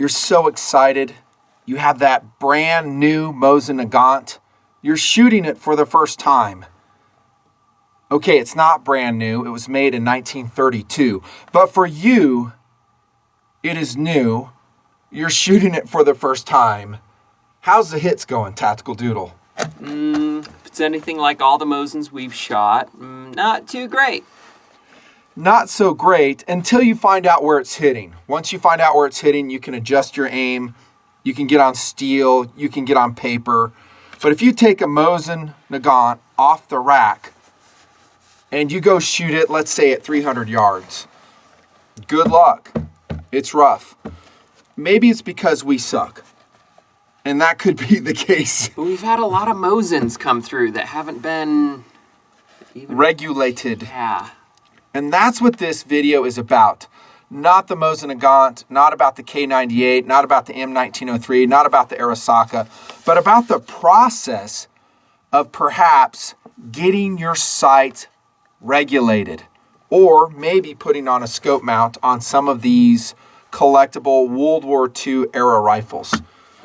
You're so excited. You have that brand new Mosin Nagant. You're shooting it for the first time. Okay, it's not brand new. It was made in 1932. But for you, it is new. You're shooting it for the first time. How's the hits going, Tactical Doodle? If it's anything like all the Mosins we've shot, not too great. Not so great until you find out where it's hitting. Once you find out where it's hitting, you can adjust your aim. You can get on steel. You can get on paper. But if you take a Mosin Nagant off the rack and you go shoot it, let's say at 300 yards, good luck. It's rough. Maybe it's because we suck. And that could be the case. But we've had a lot of Mosins come through that haven't been even regulated. Yeah. And that's what this video is about. Not the Mosin Nagant, not about the K98, not about the M1903, not about the Arisaka, but about the process of perhaps getting your sight regulated, or maybe putting on a scope mount on some of these collectible World War II era rifles.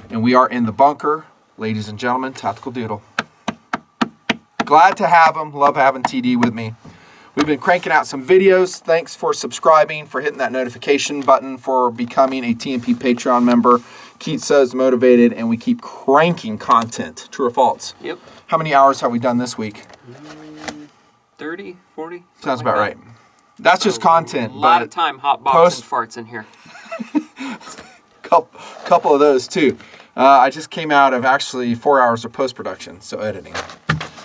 And we are in the bunker, ladies and gentlemen, Tactical Doodle. Glad to have him, love having TD with me. We've been cranking out some videos. Thanks for subscribing, for hitting that notification button, for becoming a TMP Patreon member. Keeps us motivated, and we keep cranking content. True or false? Yep. How many hours have we done this week? 30, 40? Sounds about right. That's just content. A lot of time hot boxing farts in here. Couple of those too. I just came out of actually 4 hours of post-production, so editing.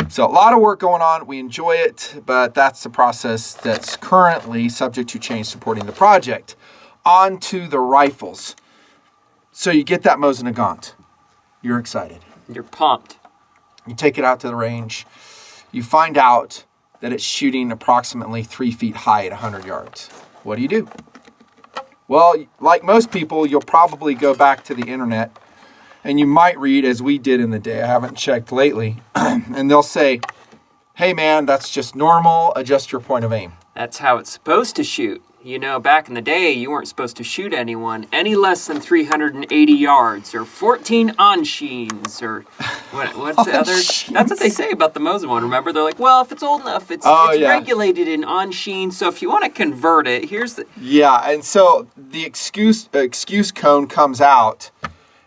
So a lot of work going on. We enjoy it, but that's the process that's currently subject to change supporting the project. On to the rifles. So you get that Mosin Nagant. You're excited. You're pumped. You take it out to the range. You find out that it's shooting approximately 3 feet high at 100 yards. What do? Well, like most people, you'll probably go back to the internet and you might read, as we did in the day, I haven't checked lately, and they'll say, hey man, that's just normal, adjust your point of aim. That's how it's supposed to shoot. You know, back in the day, you weren't supposed to shoot anyone any less than 380 yards, or 14 Anshins, or what's the other? That's what they say about the Mosin one. Remember, they're like, well, if it's old enough, it's regulated in Anshin, so if you want to convert it, here's the... Yeah, and so the excuse cone comes out,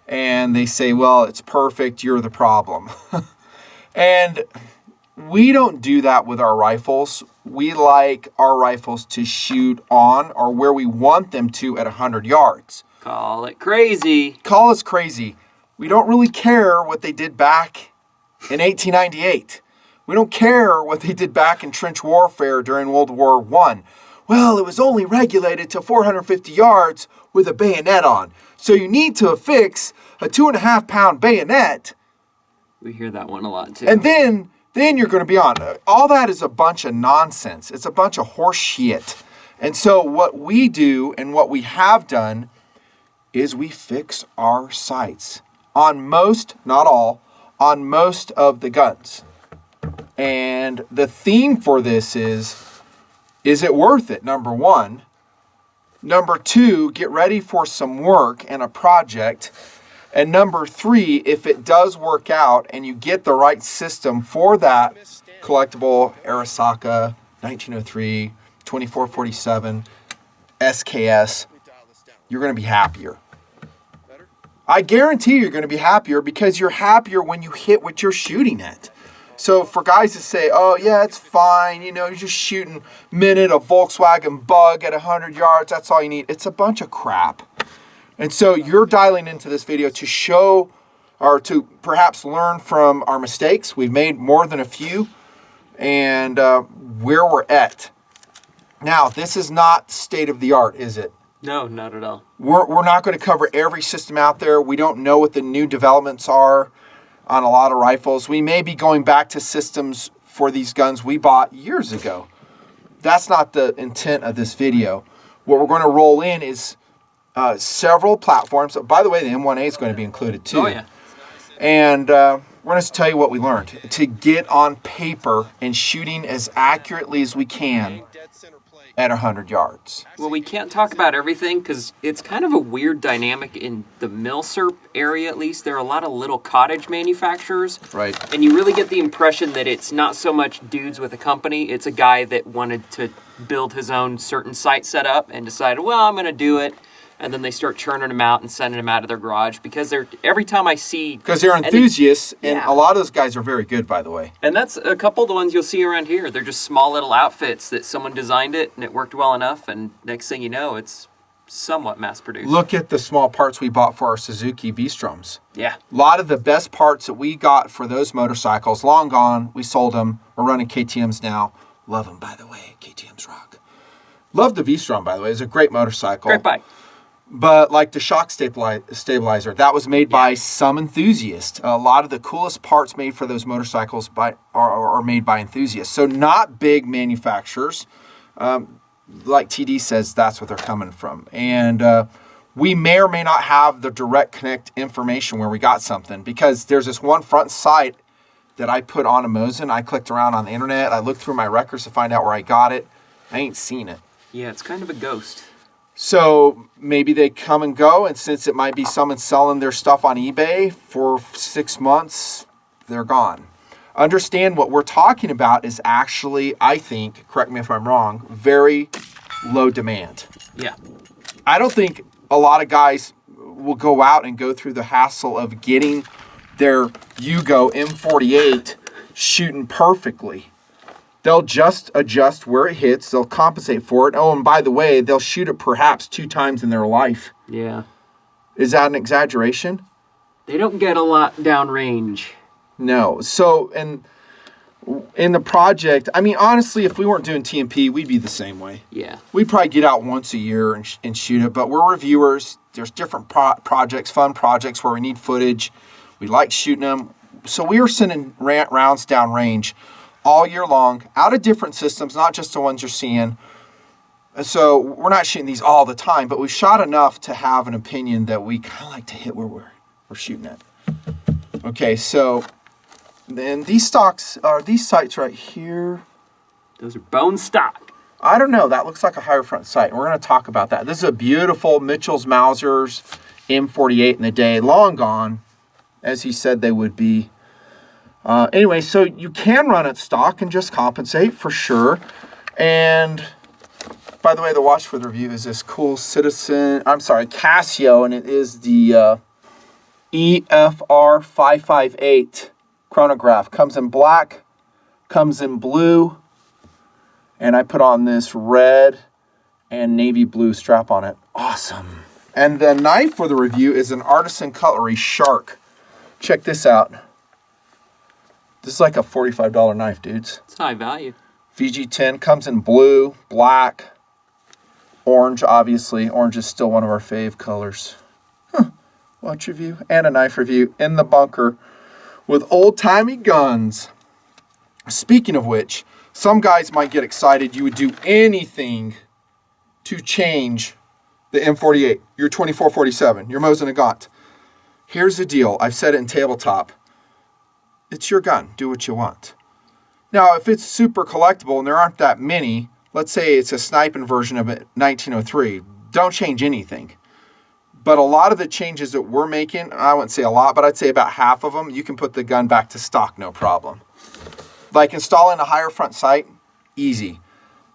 and they say, well, it's perfect, you're the problem. And we don't do that with our rifles. We like our rifles to shoot on or where we want them to at 100 yards. Call it crazy. Call us crazy. We don't really care what they did back in 1898. We don't care what they did back in trench warfare during World War I. Well, it was only regulated to 450 yards with a bayonet on. So you need to affix a 2.5-pound bayonet. We hear that one a lot too. And then you're going to be on. All that is a bunch of nonsense. It's a bunch of horse shit. And so what we do and what we have done is we fix our sights on most, not all, on most of the guns. And the theme for this is it worth it, number one? Number two, get ready for some work and a project. And number three, if it does work out and you get the right system for that collectible Arisaka 1903, 2447, SKS, you're going to be happier. I guarantee you're going to be happier because you're happier when you hit what you're shooting at. So for guys to say, oh yeah, it's fine, you know, you're just shooting a Volkswagen Bug at 100 yards, that's all you need. It's a bunch of crap. And so you're dialing into this video to show or to perhaps learn from our mistakes. We've made more than a few and where we're at. Now, this is not state of the art, is it? No, not at all. We're not going to cover every system out there. We don't know what the new developments are on a lot of rifles. We may be going back to systems for these guns we bought years ago. That's not the intent of this video. What we're going to roll in is several platforms. By the way, the M1A is going to be included too. Oh, yeah. And we're going to tell you what we learned. To get on paper and shooting as accurately as we can at 100 yards. Well, we can't talk about everything because it's kind of a weird dynamic in the milsurp area, at least. There are a lot of little cottage manufacturers. Right. And you really get the impression that it's not so much dudes with a company. It's a guy that wanted to build his own certain site setup and decided, well, I'm going to do it. And then they start churning them out and sending them out of their garage because every time I see... Because they're enthusiasts, and yeah. a lot of those guys are very good, by the way. And that's a couple of the ones you'll see around here. They're just small little outfits that someone designed it and it worked well enough. And next thing you know, it's somewhat mass-produced. Look at the small parts we bought for our Suzuki V-Stroms. Yeah. A lot of the best parts that we got for those motorcycles, long gone. We sold them. We're running KTMs now. Love them, by the way. KTMs rock. Love the V-Strom, by the way. It's a great motorcycle. Great bike. But like the shock stabilizer, that was made by some enthusiast. A lot of the coolest parts made for those motorcycles are made by enthusiasts. So not big manufacturers. Like TD says, that's what they're coming from. And we may or may not have the direct connect information where we got something, because there's this one front site that I put on a Mosin. I clicked around on the internet. I looked through my records to find out where I got it. I ain't seen it. Yeah, it's kind of a ghost. So maybe they come and go, and since it might be someone selling their stuff on eBay for 6 months, they're gone. Understand what we're talking about is actually, I think, correct me if I'm wrong, very low demand. Yeah. I don't think a lot of guys will go out and go through the hassle of getting their Yugo M48 shooting perfectly. They'll just adjust where it hits. They'll compensate for it. Oh, and by the way, they'll shoot it perhaps 2 times in their life. Yeah. Is that an exaggeration? They don't get a lot downrange. No. So, in the project, I mean, honestly, if we weren't doing TMP, we'd be the same way. Yeah. We'd probably get out once a year and shoot it, but we're reviewers. There's different projects, fun projects where we need footage. We like shooting them. So we were sending rounds downrange all year long, out of different systems, not just the ones you're seeing. So we're not shooting these all the time, but we shot enough to have an opinion that we kind of like to hit where we're shooting at. Okay, so then these stocks are these sights right here. Those are bone stock. I don't know. That looks like a higher front sight. We're going to talk about that. This is a beautiful Mitchell's Mausers M48 in the day, long gone, as he said they would be. Anyway, so you can run it stock and just compensate for sure. And by the way, the watch for the review is this cool Casio, and it is the EFR 558 chronograph. Comes in black, comes in blue, and I put on this red and navy blue strap on it. Awesome. And the knife for the review is an Artisan Cutlery Shark. Check this out. This is like a $45 knife, dudes. It's high value. VG10 comes in blue, black, orange, obviously. Orange is still one of our fave colors. Watch review and a knife review in the bunker with old-timey guns. Speaking of which, some guys might get excited. You would do anything to change the M48, your 2447, your Mosin Nagant. Here's the deal. I've said it in tabletop. It's your gun. Do what you want. Now, if it's super collectible and there aren't that many, let's say it's a sniping version of it, 1903, don't change anything. But a lot of the changes that we're making, I wouldn't say a lot, but I'd say about half of them, you can put the gun back to stock, no problem. Like installing a higher front sight, easy.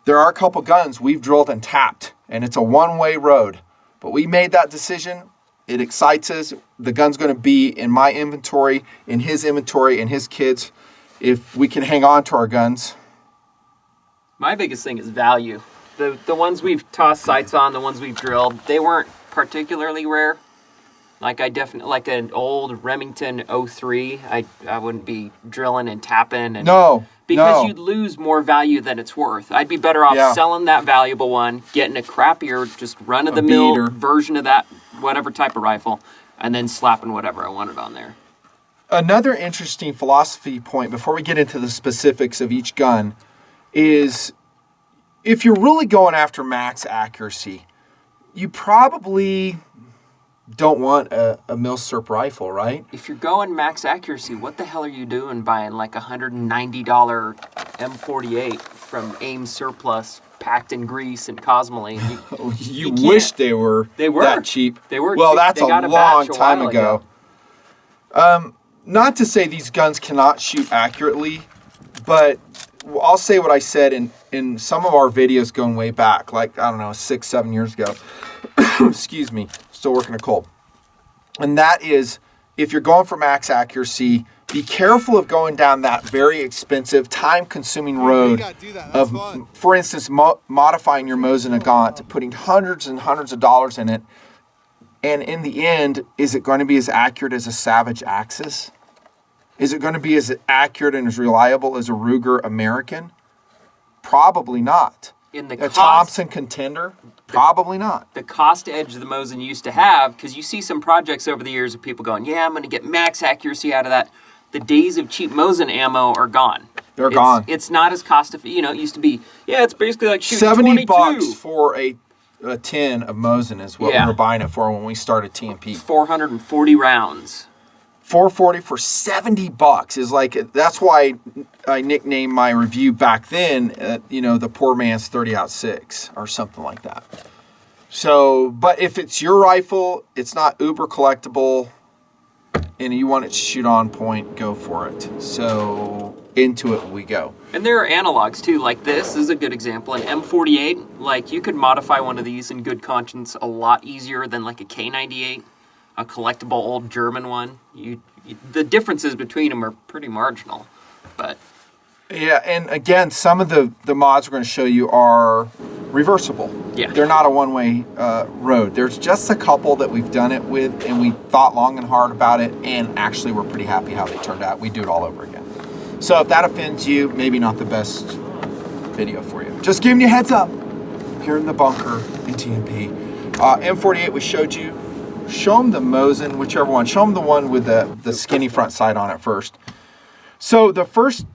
There are a couple guns we've drilled and tapped, and it's a one-way road. But we made that decision. It excites us. The gun's going to be in my inventory, in his inventory, and his kids. If we can hang on to our guns. My biggest thing is value. The ones we've tossed sights on, the ones we've drilled, they weren't particularly rare. Like an old Remington 03, I wouldn't be drilling and tapping. And because you'd lose more value than it's worth. I'd be better off selling that valuable one, getting a crappier, just run-of-the-mill version of that whatever type of rifle, and then slapping whatever I wanted on there. Another interesting philosophy point before we get into the specifics of each gun is if you're really going after max accuracy, you probably don't want a milsurp rifle, right? If you're going max accuracy, what the hell are you doing buying like $190 M48 from AIM Surplus packed in grease and cosmoline. You can't- wish they were were. that cheap. They were Well, cheap. that's They a got a long batch a time while ago. Not to say these guns cannot shoot accurately, but I'll say what I said in some of our videos going way back, like, I don't know, 6-7 years ago. Excuse me, still working a cold. And that is, if you're going for max accuracy, be careful of going down that very expensive, time-consuming road of, for instance, modifying your Mosin Nagant, putting hundreds and hundreds of dollars in it. And in the end, is it going to be as accurate as a Savage Axis? Is it going to be as accurate and as reliable as a Ruger American? Probably not. In the A cost, Thompson Contender? Probably not. the cost edge the Mosin used to have, because you see some projects over the years of people going, yeah, I'm going to get max accuracy out of that. The days of cheap Mosin ammo are gone. They're gone. It's not as cost effective. You know, it used to be, yeah, it's basically like shooting 70 22. bucks for a tin of Mosin is what Yeah. we were buying it for when we started TMP. 440 rounds. 440 for 70 bucks is like, that's why I nicknamed my review back then, the poor man's 30-06 or something like that. So, but if it's your rifle, it's not uber collectible, and you want it to shoot on point, go for it. So into it we go. And there are analogs too, like this is a good example. An M48, like you could modify one of these in good conscience a lot easier than like a K98, a collectible old German one. The differences between them are pretty marginal, but Yeah, and again, some of the mods we're going to show you are reversible. Yeah. They're not a one-way road. There's just a couple that we've done it with, and we thought long and hard about it, and actually we're pretty happy how they turned out. We do it all over again. So if that offends you, maybe not the best video for you. Just giving you a heads up here in the bunker in TMP. M48 we showed you. Show them the Mosin, whichever one. Show them the one with the skinny front sight on it first. So the first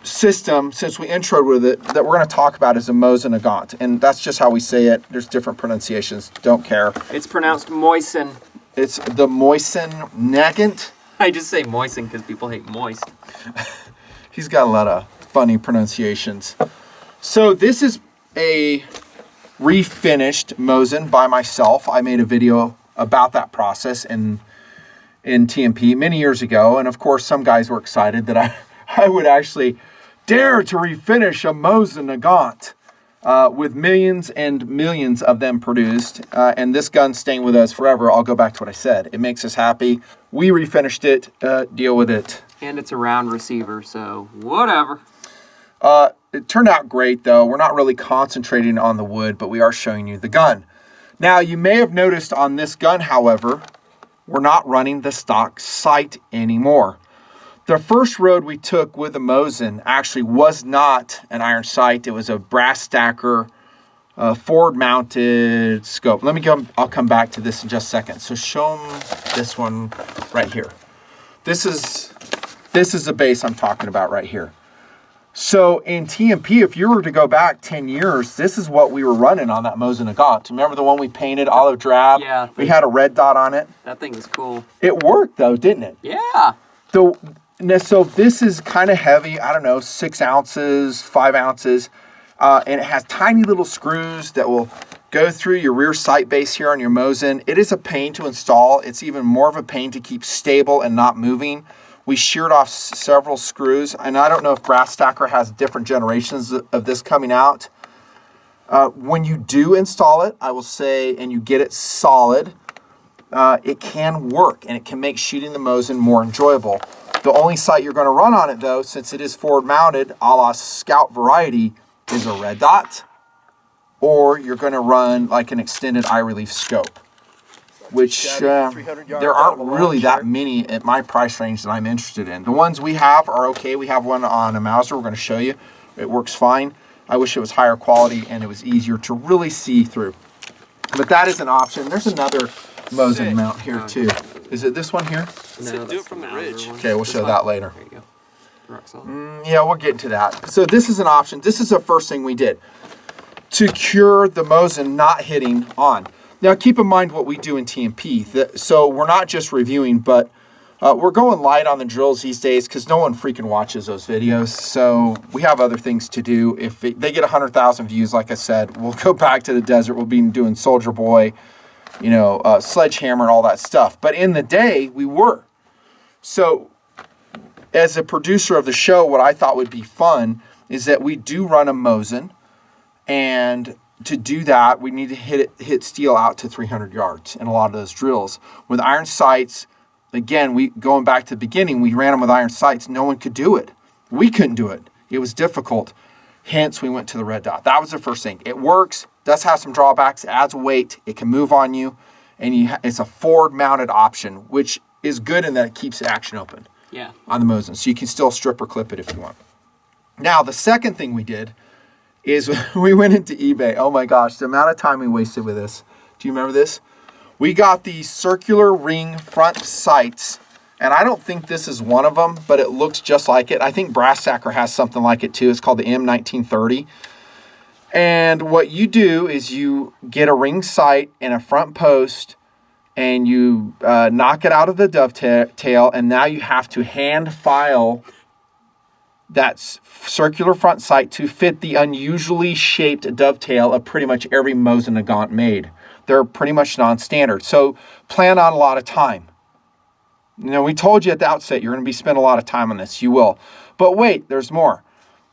system, since we introed with it, that we're going to talk about is a Mosin Nagant, and that's just how we say it. There's different pronunciations. Don't care. it's pronounced moisten. It's the Mosin Nagant. I just say moisten because people hate moist. He's got a lot of funny pronunciations. So this is a refinished Mosin by myself. I made a video about that process in TMP many years ago, and of course some guys were excited that I would actually dare to refinish a Mosin Nagant with millions and millions of them produced, and this gun's staying with us forever. I'll go back to what I said. It makes us happy. We refinished it. Deal with it. And it's a round receiver, so whatever. It turned out great, though. We're not really concentrating on the wood, but we are showing you the gun. Now, you may have noticed on this gun, however, we're not running the stock sight anymore. The first road we took with the Mosin actually was not an iron sight. It was a brass stacker, forward-mounted scope. I'll come back to this in just a second. So show them this one right here. This is the base I'm talking about right here. So in TMP, if you were to go back 10 years, this is what we were running on that Mosin Nagant. Remember the one we painted olive drab? Yeah. We had a red dot on it. That thing is cool. It worked though, didn't it? Yeah. So this is kind of heavy. I don't know, 6 ounces, 5 ounces. And it has tiny little screws that will go through your rear sight base here on your Mosin. It is a pain to install. It's even more of a pain to keep stable and not moving. We sheared off several screws, and I don't know if Brass Stacker has different generations of this coming out. When you do install it, I will say, and you get it solid, it can work, and it can make shooting the Mosin more enjoyable. The only sight you're going to run on it, though, since it is forward-mounted, a la Scout variety, is a red dot, or you're going to run like an extended eye relief scope, which there aren't really that many at my price range that I'm interested in. The ones we have are okay. We have one on a Mauser we're going to show you. It works fine. I wish it was higher quality and it was easier to really see through. But that is an option. There's another Mosin mount here too. Is it this one here? No, do it from the ridge. Okay, we'll show that later. There you go. Rock solid. Yeah, we'll get into that. So this is an option. This is the first thing we did to cure the Mosin not hitting on. Now keep in mind what we do in TMP. So we're not just reviewing, but We're going light on the drills these days because no one freaking watches those videos. So we have other things to do. If they get 100,000 views, like I said, we'll go back to the desert. We'll be doing Soldier Boy, Sledgehammer and all that stuff. But in the day, we were. So as a producer of the show, what I thought would be fun is that we do run a Mosin. And to do that, we need to hit steel out to 300 yards in a lot of those drills. With iron sights, again, going back to the beginning, we ran them with iron sights. No one could do it. We couldn't do it. It was difficult. Hence, we went to the red dot. That was the first thing. It works, does have some drawbacks, adds weight, it can move on you, and it's a forward-mounted option, which is good in that it keeps the action open on the Mosin. So you can still strip or clip it if you want. Now, the second thing we did is we went into eBay. Oh my gosh, the amount of time we wasted with this. Do you remember this? We got these circular ring front sights, and I don't think this is one of them, but it looks just like it. I think Brass Sacker has something like it too. It's called the M1930. And what you do is you get a ring sight and a front post, and you knock it out of the dovetail, and now you have to hand file that circular front sight to fit the unusually shaped dovetail of pretty much every Mosin Nagant made. They're pretty much non-standard. So plan on a lot of time. We told you at the outset you're going to be spending a lot of time on this. You will. But wait, there's more.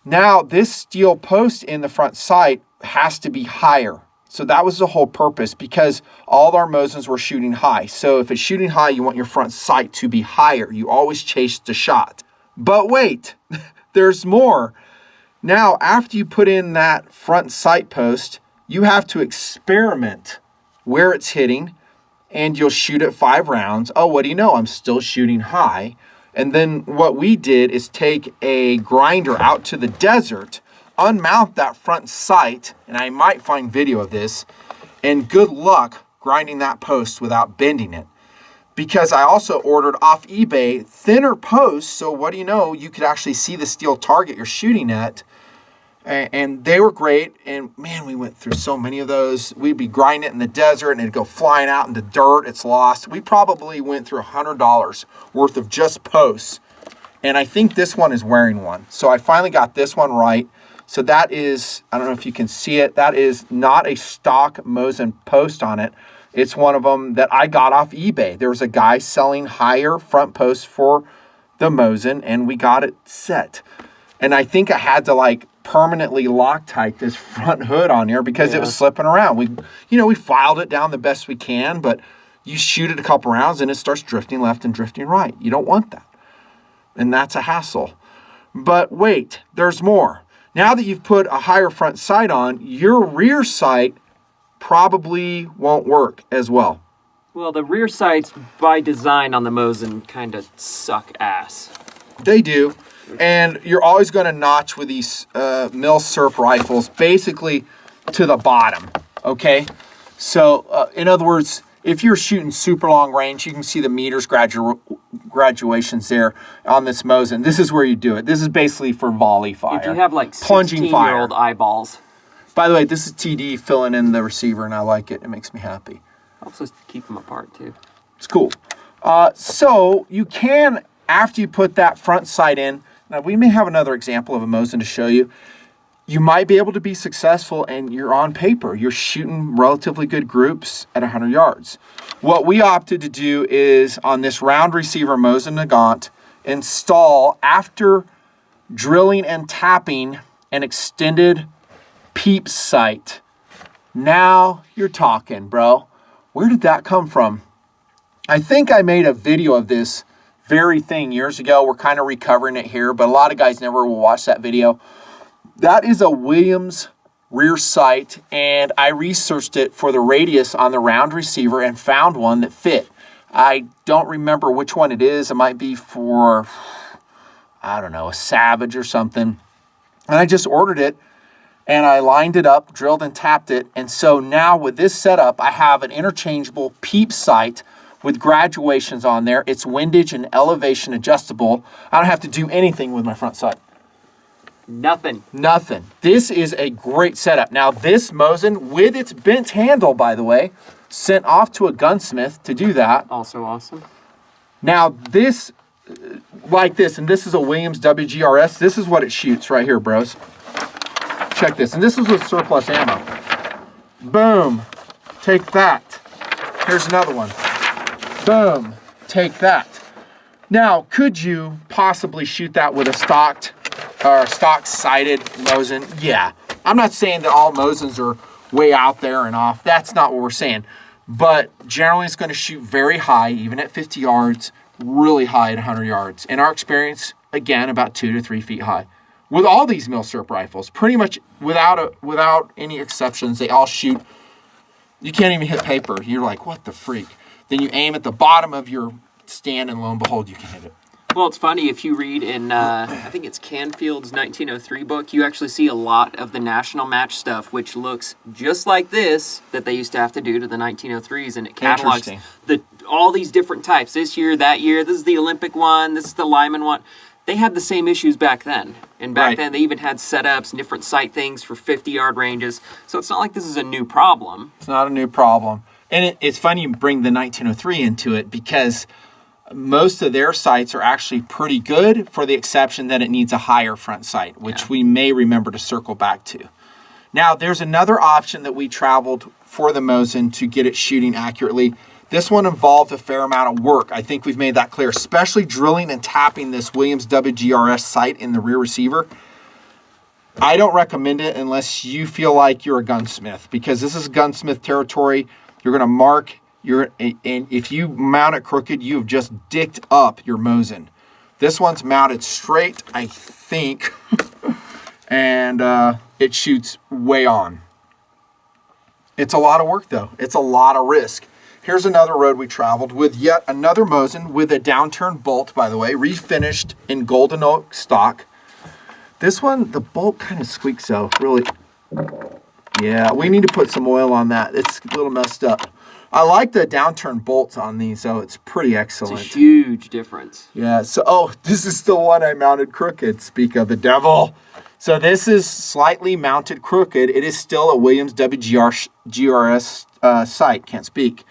Now, this steel post in the front sight has to be higher. So that was the whole purpose, because all of our Mosins were shooting high. So if it's shooting high, you want your front sight to be higher. You always chase the shot. But wait, there's more. Now, after you put in that front sight post, you have to experiment where it's hitting, and you'll shoot it 5 rounds. Oh, what do you know? I'm still shooting high. And then what we did is take a grinder out to the desert, unmount that front sight, and I might find video of this, and good luck grinding that post without bending it. Because I also ordered off eBay thinner posts, so what do you know? You could actually see the steel target you're shooting at. And they were great, and man, we went through so many of those. We'd be grinding it in the desert, and it'd go flying out into dirt. It's lost. We probably went through $100 worth of just posts, and I think this one is wearing one. So I finally got this one right. So that is, I don't know if you can see it, that is not a stock Mosin post on it. It's one of them that I got off eBay. There was a guy selling higher front posts for the Mosin, and we got it set. And I think I had to permanently Loctite this front hood on here because it was slipping around. We filed it down the best we can, but you shoot it a couple rounds and it starts drifting left and drifting right. You don't want that. And that's a hassle. But wait, there's more. Now that you've put a higher front sight on, your rear sight probably won't work as well. Well, the rear sights by design on the Mosin kind of suck ass. They do. And you're always going to notch with these Milsurp rifles basically to the bottom, okay? So, in other words, if you're shooting super long range, you can see the meters graduations there on this Mosin. This is where you do it. This is basically for volley fire. If you have plunging 16-year-old eyeballs. By the way, this is TD filling in the receiver, and I like it. It makes me happy. Helps us keep them apart, too. It's cool. So you can, after you put that front sight in, now we may have another example of a Mosin to show you. You might be able to be successful, and you're on paper. You're shooting relatively good groups at 100 yards. What we opted to do is, on this round receiver Mosin Nagant, install, after drilling and tapping, an extended peep sight. Now you're talking, bro. Where did that come from? I think I made a video of this very thing years ago. We're kind of recovering it here, but a lot of guys never will watch that video. That is a Williams rear sight, and I researched it for the radius on the round receiver and found one that fit. I don't remember which one it is. It might be for, I don't know, a Savage or something. And I just ordered it, and I lined it up, drilled and tapped it. And so now with this setup, I have an interchangeable peep sight with graduations on there. It's windage and elevation adjustable. I don't have to do anything with my front sight. Nothing. This is a great setup. Now this Mosin, with its bent handle, by the way, sent off to a gunsmith to do that. Also awesome. Now this, like this, and this is a Williams WGRS. This is what it shoots right here, bros. Check this, and this is with surplus ammo. Boom, take that. Here's another one. Boom, take that. Now, could you possibly shoot that with a stock sighted Mosin? Yeah. I'm not saying that all Mosins are way out there and off. That's not what we're saying. But generally, it's going to shoot very high, even at 50 yards, really high at 100 yards. In our experience, again, about 2 to 3 feet high. With all these Milsurp rifles, pretty much without any exceptions, they all shoot. You can't even hit paper. You're like, what the freak? Then you aim at the bottom of your stand, and lo and behold, you can hit it. Well, it's funny, if you read in, I think it's Canfield's 1903 book, you actually see a lot of the national match stuff, which looks just like this, that they used to have to do to the 1903s, and it catalogs all these different types. This year, that year, this is the Olympic one, this is the Lyman one. They had the same issues back then. And back then, they even had setups and different sight things for 50-yard ranges. So it's not like this is a new problem. It's not a new problem. And it's funny you bring the 1903 into it, because most of their sights are actually pretty good, for the exception that it needs a higher front sight, which we may remember to circle back to. Now, there's another option that we traveled for the Mosin to get it shooting accurately. This one involved a fair amount of work. I think we've made that clear, especially drilling and tapping this Williams WGRS sight in the rear receiver. I don't recommend it unless you feel like you're a gunsmith, because this is gunsmith territory. You're going to mark and if you mount it crooked, you've just dicked up your Mosin. This one's mounted straight, I think, and it shoots way on. It's a lot of work, though. It's a lot of risk. Here's another road we traveled with yet another Mosin with a downturned bolt, by the way, refinished in golden oak stock. This one, the bolt kind of squeaks, though, really. Yeah, we need to put some oil on that. It's a little messed up. I like the downturned bolts on these, though. It's pretty excellent. It's a huge difference. Yeah, so, this is the one I mounted crooked. Speak of the devil. So this is slightly mounted crooked. It is still a Williams WGRS sight. Can't speak.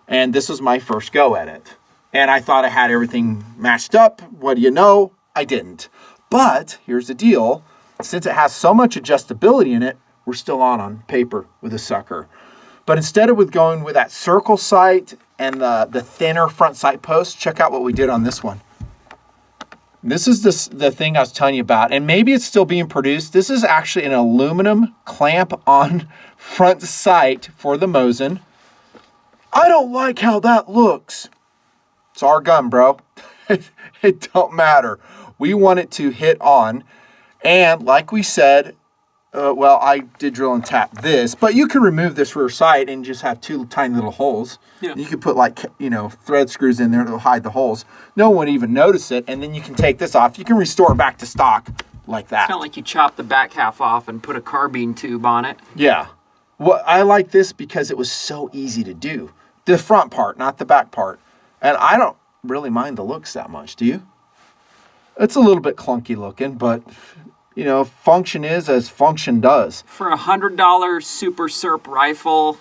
And this was my first go at it. And I thought I had everything matched up. What do you know? I didn't. But here's the deal. Since it has so much adjustability in it, we're still on paper with a sucker. But instead of going with that circle sight and the thinner front sight post, check out what we did on this one. This is the thing I was telling you about, and maybe it's still being produced. This is actually an aluminum clamp-on front sight for the Mosin. I don't like how that looks. It's our gun, bro. It don't matter. We want it to hit on, and like we said, well, I did drill and tap this, but you can remove this rear sight and just have two tiny little holes. Yeah. You could put thread screws in there to hide the holes. No one would even notice it, and then you can take this off. You can restore it back to stock like that. It's not like you chop the back half off and put a carbine tube on it. Yeah. Well, I like this because it was so easy to do. The front part, not the back part. And I don't really mind the looks that much, do you? It's a little bit clunky looking, but function is as function does. For $100 Super Serp rifle,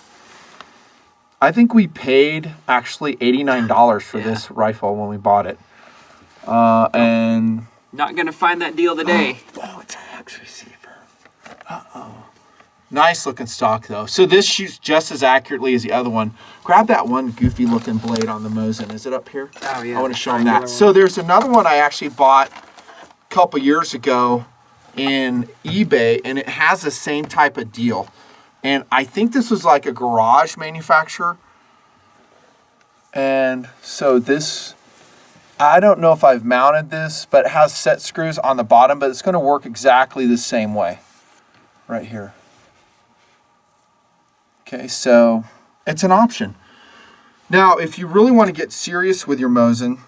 I think we paid actually $89 for this rifle when we bought it. And not gonna find that deal today. Oh, it's a hex receiver. Nice looking stock though. So this shoots just as accurately as the other one. Grab that one goofy looking blade on the Mosin. Is it up here? Oh yeah. I want to show them that. So there's another one I actually bought a couple years ago in eBay, and it has the same type of deal. And I think this was like a garage manufacturer. And so this, I don't know if I've mounted this, but it has set screws on the bottom, but it's going to work exactly the same way right here. Okay, so it's an option. Now, if you really want to get serious with your Mosin,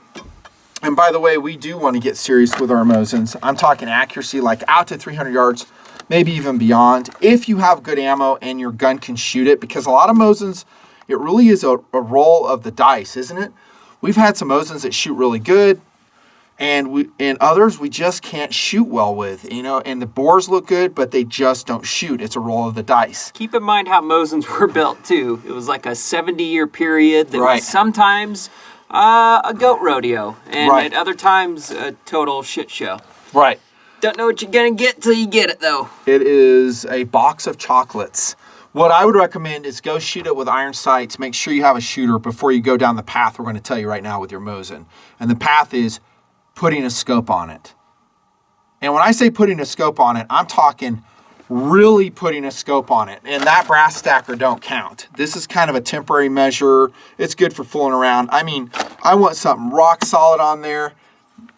and by the way, we do want to get serious with our Mosins. I'm talking accuracy, like out to 300 yards, maybe even beyond. If you have good ammo and your gun can shoot it, because a lot of Mosins, it really is a roll of the dice, isn't it? We've had some Mosins that shoot really good, and others we just can't shoot well with, and the bores look good, but they just don't shoot. It's a roll of the dice. Keep in mind how Mosins were built, too. It was like a 70-year period that was sometimes A goat rodeo, and Right. at other times, a total shit show. Right. Don't know what you're gonna get till you get it, though. It is a box of chocolates. What I would recommend is go shoot it with iron sights. Make sure you have a shooter before you go down the path we're going to tell you right now with your Mosin. And the path is putting a scope on it. And when I say putting a scope on it, I'm talking really putting a scope on it. And that brass stacker don't count. This is kind of a temporary measure. It's good for fooling around. I mean, I want something rock solid on there.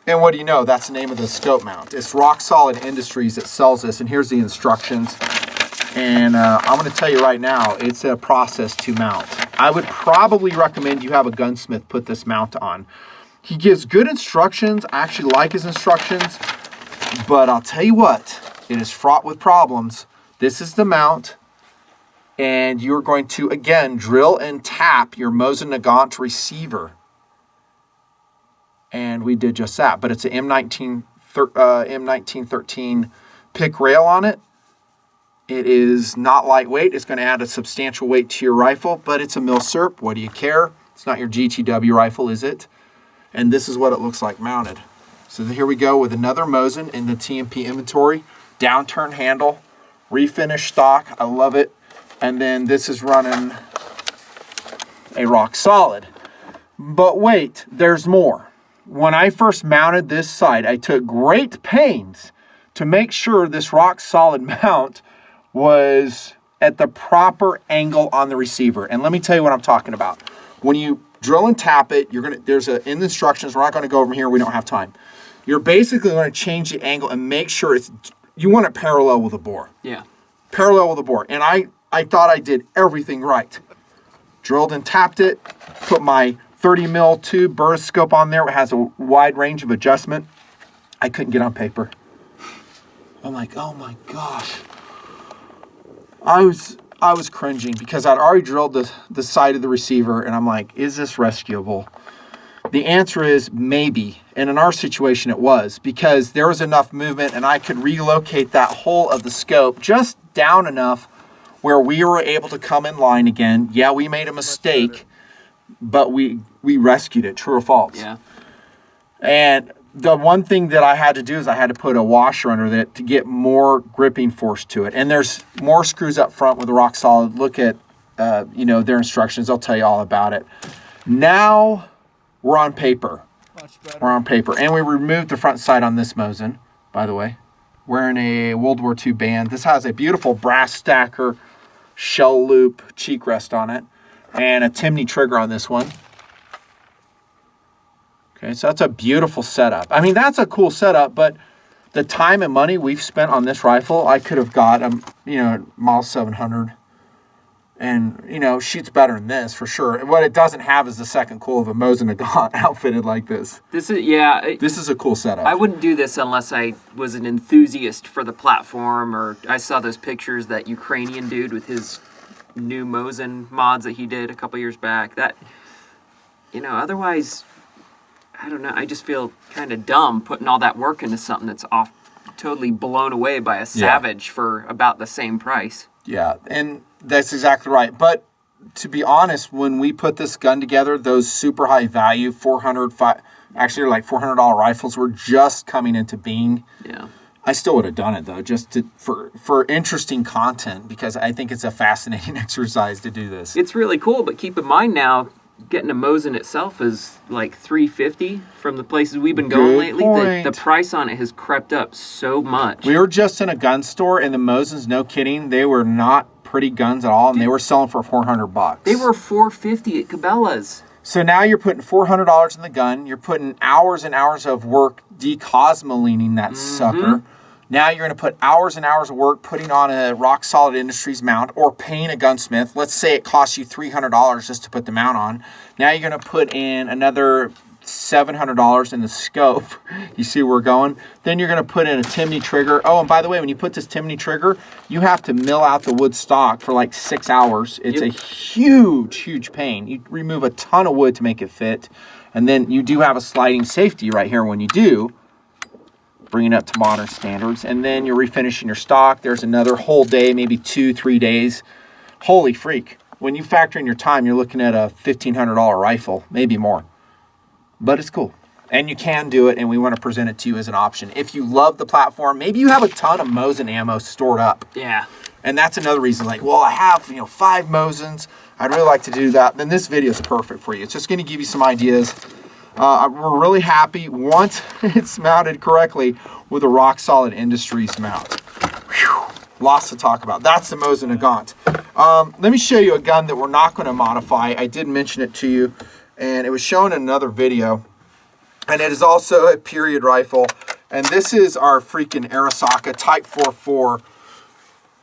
And what do you know? That's the name of the scope mount. It's Rock Solid Industries that sells this. And here's the instructions. And I'm going to tell you right now, it's a process to mount. I would probably recommend you have a gunsmith put this mount on. He gives good instructions. I actually like his instructions. But I'll tell you what, it is fraught with problems. This is the mount. And you're going to, again, drill and tap your Mosin Nagant receiver. And we did just that. But it's an M1913 pick rail on it. It is not lightweight. It's going to add a substantial weight to your rifle, but it's a Milsurp. What do you care? It's not your GTW rifle, is it? And this is what it looks like mounted. So here we go with another Mosin in the TMP inventory. Downturn handle, refinished stock. I love it. And then this is running a Rock Solid. But wait, there's more. When I first mounted this sight, I took great pains to make sure this Rock Solid mount was at the proper angle on the receiver. And let me tell you what I'm talking about. When you drill and tap it, in the instructions, we're not going to go over here, we don't have time. You're basically going to change the angle and make sure you want it parallel with the bore. Yeah. Parallel with the bore. And I thought I did everything right. Drilled and tapped it, put my 30 mil tube burst scope on there. It has a wide range of adjustment. I couldn't get on paper. I'm like, oh my gosh. I was cringing because I'd already drilled the side of the receiver, and I'm like, is this rescuable? The answer is maybe, and in our situation it was, because there was enough movement and I could relocate that whole of the scope just down enough where we were able to come in line again. Yeah, we made a mistake, but we rescued it, true or false. Yeah. And the one thing that I had to do is I had to put a washer under it to get more gripping force to it. And there's more screws up front with the Rock Solid. Look at their instructions. They'll tell you all about it. Now we're on paper. We're on paper. And we removed the front sight on this Mosin, by the way. Wearing a World War II band. This has a beautiful brass stacker, shell loop, cheek rest on it, and a Timney trigger on this one. Okay, so that's a beautiful setup. I mean, that's a cool setup, but the time and money we've spent on this rifle, I could have got Model 700. And, shoots better than this for sure. And what it doesn't have is the second cool of a Mosin Nagant outfitted like this. This is a cool setup. I wouldn't do this unless I was an enthusiast for the platform, or I saw those pictures, that Ukrainian dude with his new Mosin mods that he did a couple years back. That, otherwise, I don't know. I just feel kind of dumb putting all that work into something that's totally blown away by a Savage for about the same price. Yeah, and that's exactly right. But to be honest, when we put this gun together, those super high value $400 rifles were just coming into being. Yeah. I still would have done it though, just for interesting content, because I think it's a fascinating exercise to do this. It's really cool, but keep in mind now, getting a Mosin itself is like $350 from the places we've been going lately. The price on it has crept up so much. We were just in a gun store, and the Mosins, no kidding, they were not pretty guns at all, and they were selling for $400. They were $450 at Cabela's. So now you're putting $400 in the gun. You're putting hours and hours of work decosmolining that sucker. Now you're going to put hours and hours of work putting on a Rock Solid Industries mount or paying a gunsmith. Let's say it costs you $300 just to put the mount on. Now you're going to put in another $700 in the scope. You see where we're going? Then you're going to put in a Timney trigger. Oh, and by the way, when you put this Timney trigger, you have to mill out the wood stock for like 6 hours. It's a huge, huge pain. You remove a ton of wood to make it fit. And then you do have a sliding safety right here when you do. Bringing it up to modern standards, and then you're refinishing your stock. There's another whole day, maybe 2-3 days. Holy freak. When you factor in your time, you're looking at a $1,500 rifle, maybe more. but it's cool. And you can do it, and we want to present it to you as an option. If you love the platform, maybe you have a ton of Mosin ammo stored up. Yeah. And that's another reason, like, well, I have, 5 Mosins. I'd really like to do that. Then this video is perfect for you. It's just going to give you some ideas. We're really happy once it's mounted correctly with a Rock Solid Industries mount. Whew, lots to talk about. That's the Mosin Nagant. Let me show you a gun that we're not going to modify. I did mention it to you, and it was shown in another video. And it is also a period rifle. And this is our freaking Arisaka Type 44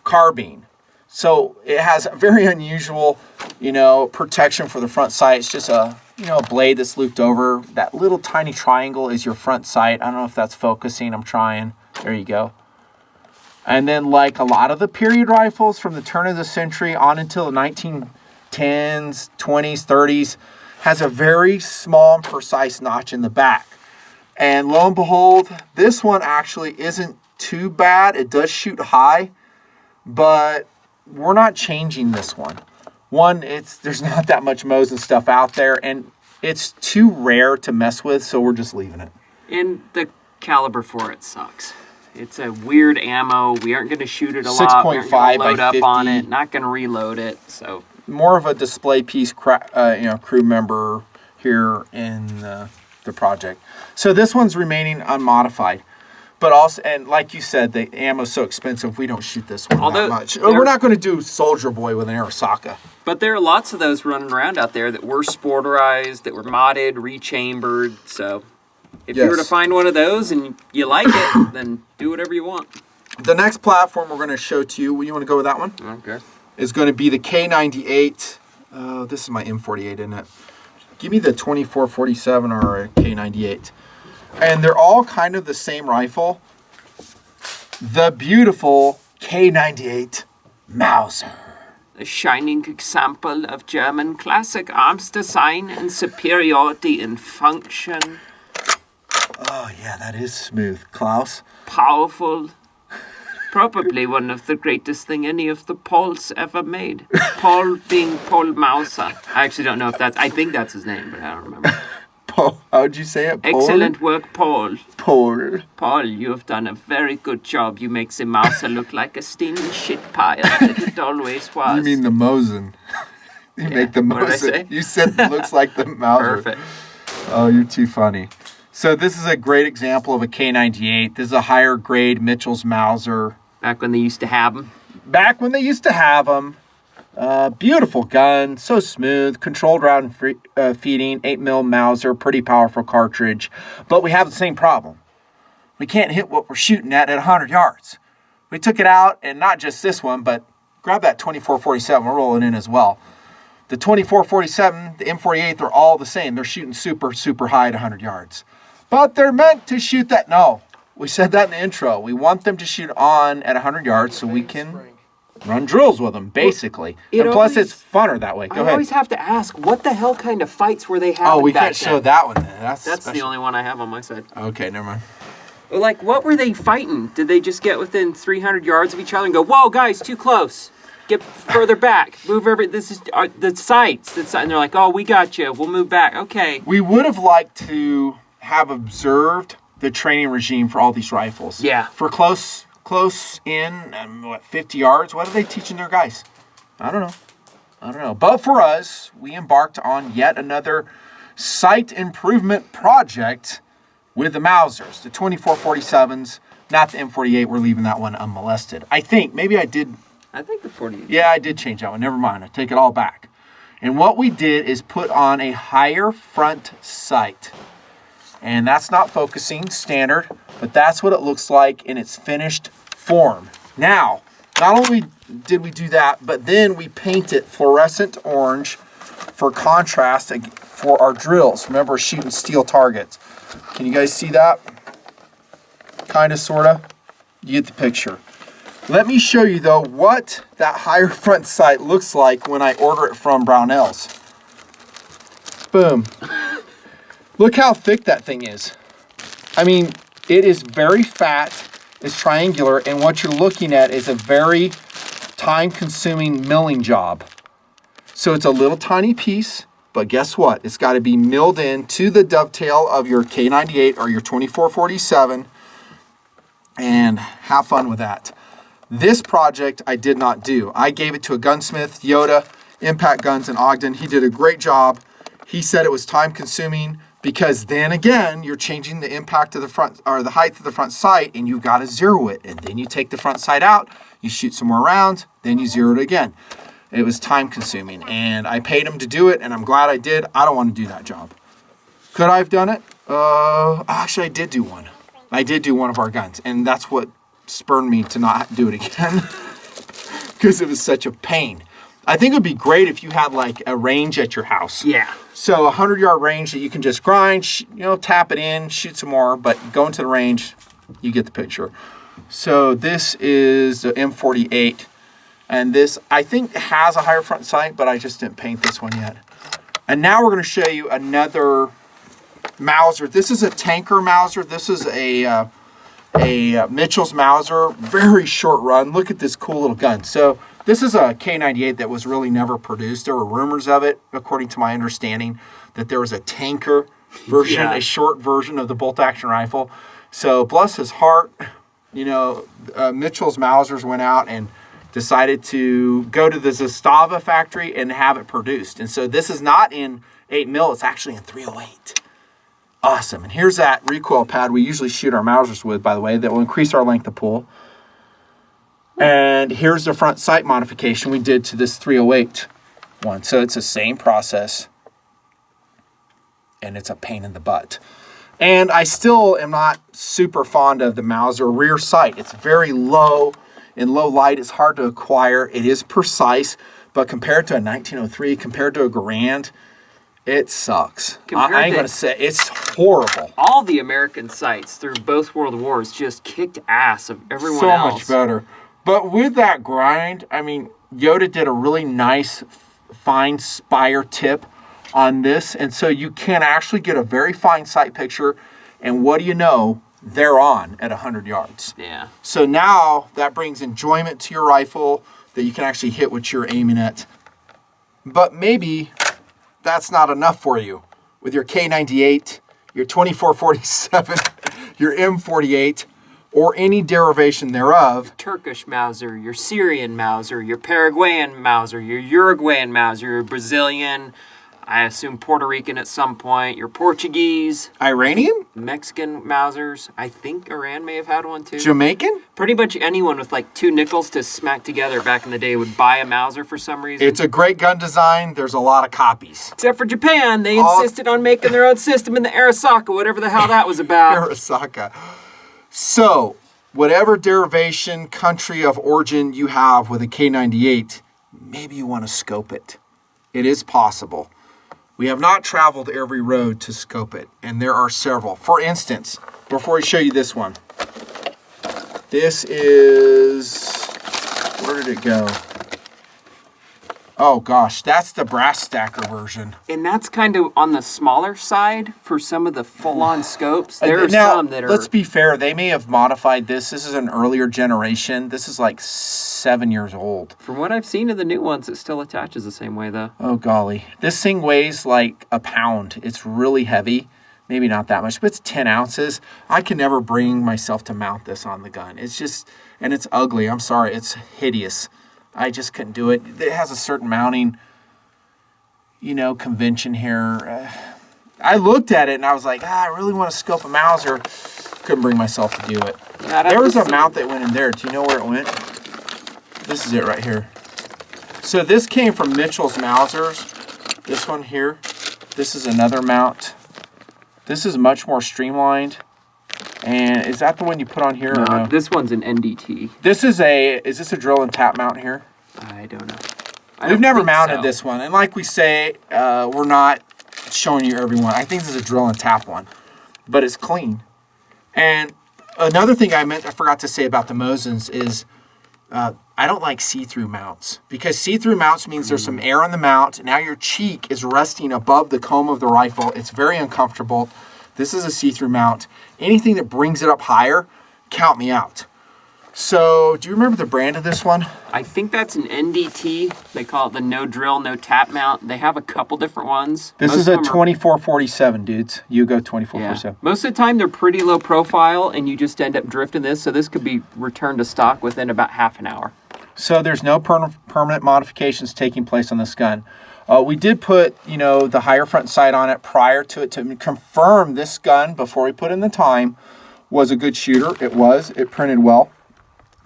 carbine. So it has a very unusual, protection for the front sight. It's just a blade that's looped over. That little tiny triangle is your front sight. I don't know if that's focusing. I'm trying. There you go. And then, like a lot of the period rifles from the turn of the century on until the 1910s, 20s, 30s, has a very small and precise notch in the back. And lo and behold, this one actually isn't too bad. It does shoot high, but we're not changing this one. One, there's not that much Mosin stuff out there, and it's too rare to mess with, so we're just leaving it. And the caliber for it sucks. It's a weird ammo. We aren't going to shoot it a lot. 6.5 by 50. Load up 50. on it. Not going to reload it. So more of a display piece, crew member here in the project. So this one's remaining unmodified. But also, and like you said, the ammo's so expensive, we don't shoot this one that much. We're not going to do Soldier Boy with an Arisaka. But there are lots of those running around out there that were sporterized, that were modded, rechambered. So if you were to find one of those and you like it, then do whatever you want. The next platform we're going to show to you, you want to go with that one? Okay. Is going to be the K98. This is my M48, isn't it? Give me the 2447 or a K98. And they're all kind of the same rifle. The beautiful K98 Mauser. A shining example of German classic arms design and superiority in function. Oh, yeah, that is smooth. Klaus? Powerful. Probably one of the greatest thing any of the Pauls ever made. Paul being Paul Mauser. I actually don't know if I think that's his name, but I don't remember. Paul, how would you say it? Paul? Excellent work, Paul. Paul. Paul, you have done a very good job. You make the Mauser look like a steaming shit pile that it always was. You mean the Mosin. Make the Mosin. What did I say? You said it looks like the Mauser. Perfect. Oh, you're too funny. So this is a great example of a K98. This is a higher grade Mitchell's Mauser. Back when they used to have them. Back when they used to have them. Beautiful gun, so smooth, controlled round feeding, 8mm Mauser, pretty powerful cartridge. But we have the same problem. We can't hit what we're shooting at 100 yards. We took it out, and not just this one, but grab that 2447, we're rolling in as well. The 2447, the M48, they're all the same. They're shooting super, super high at 100 yards. But they're meant to shoot that, no. We said that in the intro. We want them to shoot on at 100 yards so we can run drills with them, basically. And plus, it's funner that way. Go ahead. I always have to ask, what the hell kind of fights were they having? Oh, we back can't show then? that one then. That's the only one I have on my side. Okay, never mind. Like, what were they fighting? Did they just get within 300 yards of each other and go, whoa, guys, too close. Get further back. Move this is the sights. And they're like, oh, we got you. We'll move back. Okay. We would have liked to have observed the training regime for all these rifles. Yeah. For close in, 50 yards, what are they teaching their guys? I don't know. But for us, we embarked on yet another sight improvement project with the Mausers, the 2447s, not the M48. We're leaving that one unmolested. I think. Maybe I did. I think the 40. Yeah, I did change that one. Never mind. I take it all back. And what we did is put on a higher front sight. And that's not focusing standard, but that's what it looks like in its finished form. Now, not only did we do that, but then we paint it fluorescent orange for contrast for our drills. Remember, we're shooting steel targets. Can you guys see that? Kind of, sort of. You get the picture. Let me show you, though, what that higher front sight looks like when I order it from Brownells. Boom. Look how thick that thing is. I mean, it is very fat, it's triangular, and what you're looking at is a very time-consuming milling job. So it's a little tiny piece, but guess what? It's got to be milled into the dovetail of your K98 or your 2447, and have fun with that. This project I did not do. I gave it to a gunsmith, Yoda, Impact Guns in Ogden. He did a great job. He said it was time consuming because then again, you're changing the impact of the front or the height of the front sight, and you've got to zero it. And then you take the front sight out, you shoot some more rounds, then you zero it again. It was time consuming, and I paid him to do it, and I'm glad I did. I don't want to do that job. Could I have done it? Actually, I did do one. I did do one of our guns, and that's what spurred me to not do it again because it was such a pain. I think it would be great if you had like a range at your house. Yeah. So a 100-yard range that you can just grind, tap it in, shoot some more, but go into the range, you get the picture. So this is the M48, and this I think has a higher front sight, but I just didn't paint this one yet. And now we're going to show you another Mauser. This is a tanker Mauser. This is a Mitchell's Mauser, very short run. Look at this cool little gun. So this is a K98 that was really never produced. There were rumors of it, according to my understanding, that there was a tanker version, a short version of the bolt-action rifle. So bless his heart, Mitchell's Mausers went out and decided to go to the Zastava factory and have it produced. And so this is not in 8mm, it's actually in 308. Awesome. And here's that recoil pad we usually shoot our Mausers with, by the way, that will increase our length of pull. And here's the front sight modification we did to this 308 one. So it's the same process, and it's a pain in the butt. And I still am not super fond of the Mauser rear sight. It's very low. In low light, it's hard to acquire. It is precise, but compared to a 1903, compared to a Garand, it sucks. I ain't going to say it's horrible. All the American sights through both world wars just kicked ass of everyone else. So much better. But with that grind, I mean, Yoda did a really nice fine spire tip on this. And so you can actually get a very fine sight picture. And what do you know? They're on at 100 yards. Yeah. So now that brings enjoyment to your rifle that you can actually hit what you're aiming at. But maybe that's not enough for you. With your K98, your 2447, your M48, or any derivation thereof. Turkish Mauser, your Syrian Mauser, your Paraguayan Mauser, your Uruguayan Mauser, your Brazilian, I assume Puerto Rican at some point, your Portuguese. Iranian? Mexican Mausers. I think Iran may have had one too. Jamaican? Pretty much anyone with like 2 nickels to smack together back in the day would buy a Mauser for some reason. It's a great gun design. There's a lot of copies. Except for Japan. They insisted on making their own system in the Arasaka, whatever the hell that was about. Arasaka. So, whatever derivation, country of origin you have with a K98, maybe you want to scope it. It is possible. We have not traveled every road to scope it, and there are several. For instance, before I show you this one, this is, where did it go? Oh gosh, that's the brass stacker version. And that's kind of on the smaller side for some of the full-on scopes. There are some that are... Let's be fair, they may have modified this. This is an earlier generation. This is like 7 years old. From what I've seen of the new ones, it still attaches the same way, though. Oh golly. This thing weighs like a pound. It's really heavy. Maybe not that much, but it's 10 ounces. I can never bring myself to mount this on the gun. It's just, and it's ugly. I'm sorry, it's hideous. I just couldn't do it. It has a certain mounting, convention here. I looked at it and I was like, I really want to scope a Mauser. Couldn't bring myself to do it. There was a mount that went in there. Do you know where it went? This is it right here. So this came from Mitchell's Mausers. This one here. This is another mount. This is much more streamlined. And is that the one you put on here? No, this one's an NDT. Is this a drill and tap mount here? I don't know. We've never mounted this one. And like we say, we're not showing you every one. I think this is a drill and tap one. But it's clean. And another thing I forgot to say about the Mosins is I don't like see-through mounts. Because see-through mounts means there's some air in the mount. Now your cheek is resting above the comb of the rifle. It's very uncomfortable. This is a see-through mount. Anything that brings it up higher, count me out. So, do you remember the brand of this one? I think that's an NDT. They call it the no drill, no tap mount. They have a couple different ones. This Most is of a them are- 2447, dudes. Yugo 2447. Most of the time, they're pretty low profile, and you just end up drifting this. So this could be returned to stock within about half an hour. So there's no permanent modifications taking place on this gun. We did put, the higher front sight on it prior to it to confirm this gun before we put in the time was a good shooter. It was. It printed well.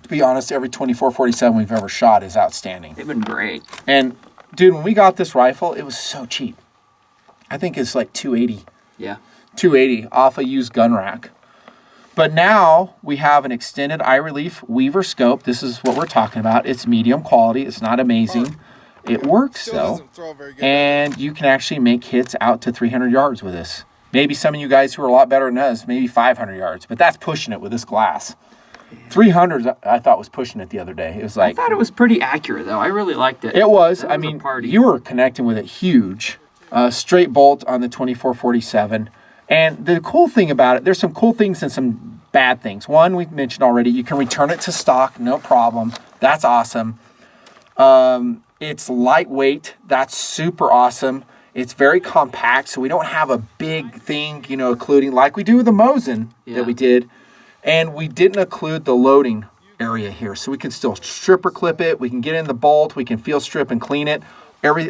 To be honest, every 2447 we've ever shot is outstanding. They've been great. And dude, when we got this rifle, it was so cheap. I think it's like $280. Yeah. $280 off a used gun rack. But now we have an extended eye relief Weaver scope. This is what we're talking about. It's medium quality. It's not amazing. It works though. And you can actually make hits out to 300 yards with this. Maybe some of you guys who are a lot better than us, maybe 500 yards. But that's pushing it with this glass. 300 I thought was pushing it the other day. It was I like... thought it was pretty accurate, though. I really liked it. It was. That I a mean, party. you were connecting with it huge. Straight bolt on the 2447. And the cool thing about it, there's some cool things and some bad things. One, we mentioned already, you can return it to stock, no problem. That's awesome. It's lightweight. That's super awesome. It's very compact, so we don't have a big thing, occluding like we do with the Mosin that we did. And we didn't occlude the loading area here, so we can still stripper clip it. We can get in the bolt. We can field strip and clean it.